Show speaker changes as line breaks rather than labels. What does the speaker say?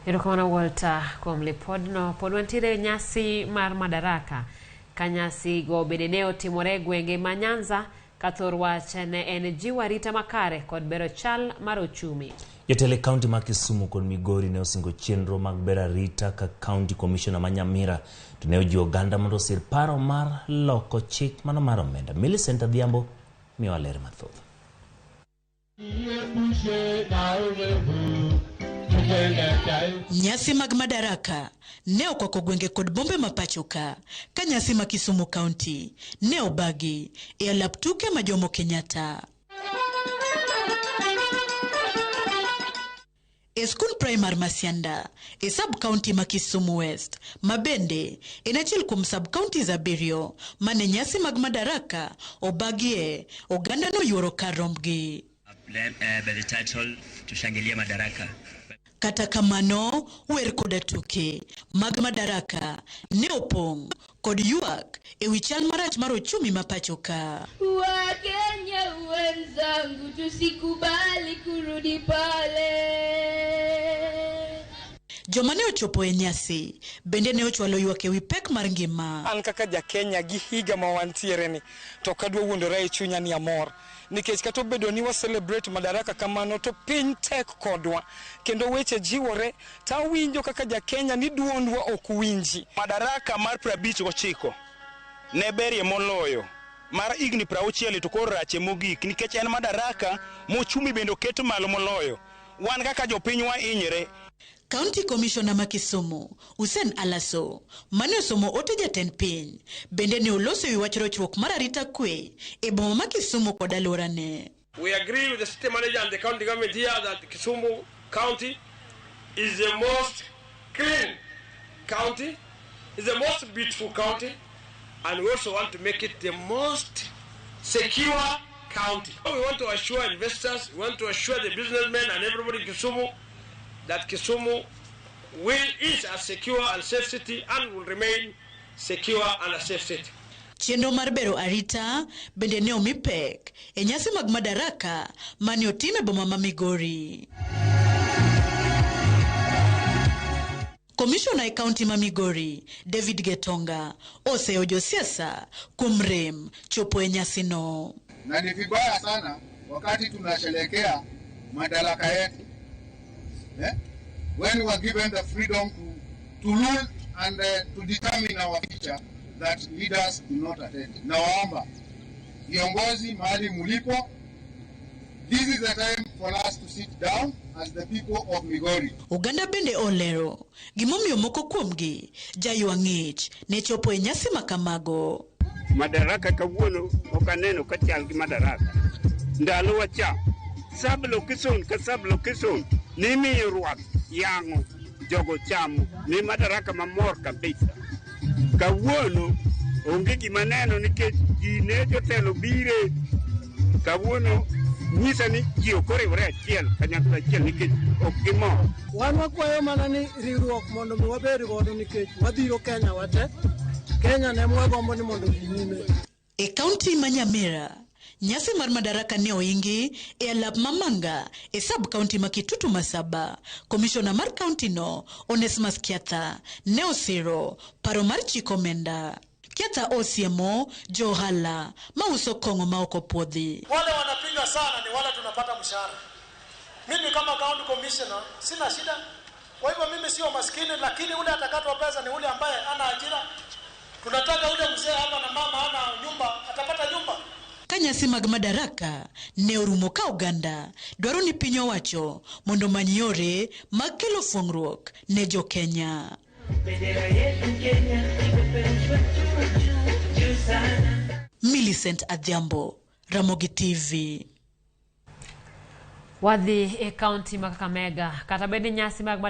Erokamano Walter kuom lipodno. Pod wantiere nyasi mar Madaraka. Ka nyasi go bende ne otimore gwenge ma Nyanza, ka thor wach ne en jiwo arita makare kod bero chal mar ochumi.
Jotelo kaunti ma Kisumu kod Migori ne osingo chenro mag bero arita ka County Commissioner ma Nyamira to ne ojiwo oganda mondo osir paro mar loko chik mano mar omenda. Millicent Adhiambo miyo aler mathoth.
Nyasi mag Madaraka ne okwako gwenge kod bombe mapachoka ka nyasi ma Kisumu County ne obagi e alap tuke ma Jomo Kenyatta. E skul primar Masianda, e sub-county ma Kisumu West, mabende en achiel kuom sub-counties abiriyo mane nyasi mag Madaraka obagie oganda no yuoro kar rombgi.
By the title tushangilia Madaraka.
Kata kamano, wer koda tuke mag Madaraka ne opong' kod yuak e wi chal marach mar ochumi mapachoka.
Wakenya wenzangu, tusikubali kurudi pale.
Joma ne ochopo e nyasi bende ne ochwalo yuak e wi pek mar ngima.
An kaka ja Kenya gi higa ma wantiere ni to kadwa wuondora e chunya ni amor nikech kata obedo ni wa celebrate Madaraka kamano to piny tek kodwa kendo weche jiwore ta winjo kaka ja Kenya ni duondwa ok winji.
Madaraka mar 59 ne berie moloyo mar igni 60 to koro rache mogik nikech en Madaraka mochumi bendo keto malo moloyo wan kaka jopiny wa inyre.
County Commissioner ma Kisumu, Usen Alaso, mane osomo ote jatend piny, bende ne oloso wi wach rochruok mar arita kwe e boma ma Kisumu kod alworane.
We agree with the city manager and the county government here that Kisumu County is the most clean county, is the most beautiful county, and we also want to make it the most secure county. We want to assure investors, we want to assure the businessmen and everybody in Kisumu that Kisumu is a secure and safe city and will remain secure and a safe city.
Chenro mar bero arita bende ne omi pek e nyasi mag Madaraka mane otime boma ma Migori. Commissioner e county ma Migori, David Getonga, oseyo josiasa kuom rem chopo e nyasi no.
Na ni vibaya sana wakati tunasherehekea Madaraka yetu. When we were given the freedom to rule and to determine our future, that leaders do not attend. Naomba viongozi mahali mulipo, this is the time for us to sit down as the people of Migori.
Uganda bende olero gimomiyo moko kuomgi jaywa ng'ich ne chopo e nyasi makamago.
Madaraka kawuono okaneno kachal gi Madaraka ndalo wacha sab location ka sab location nimi ruat yango jogo chamo ni Madaraka mamor kabisa. Kawuono onge gima neno nikech ji ne jotelo bire kawuono nyisa ni ji okoriwore achiel kanyakla achiel nikech ok gimor.
Wan wakwayo mana ni riwruok mondo mi wabed godo nikech wadhiro Kenya wate. Kenya ne mwagombo ni mondo ginyime.
E kaunti ma Nyamira, nyasi mar Madaraka ne oingi e alap mamanga e sub-county ma Kitutu Masaba. Commissioner mar county no, Onesmus Kiatha, ne osiro paro mar chik omenda. Kiatha osiemo johala mauso kongo ma oko puodhi.
Wale wanapinga sana ni wale tunapata mshahara. Mimi kama county commissioner sina shida. Kwa hivyo mimi sio maskini, lakini ule atakatwa pesa ni ule ambaye ana ajira. Tunataka ule mzee hapa na mama ana nyumba atapata nyumba.
Kanyasi mag Madaraka ne orumo ka Uganda dwaro ni piny owacho mondo many yore mag kelo fuong'ruok ne jo Kenya. Millicent Adhiambo, Ramogi TV.
Wadhi e kaunti ma Kakamega, kata bende nyasi mag Madaraka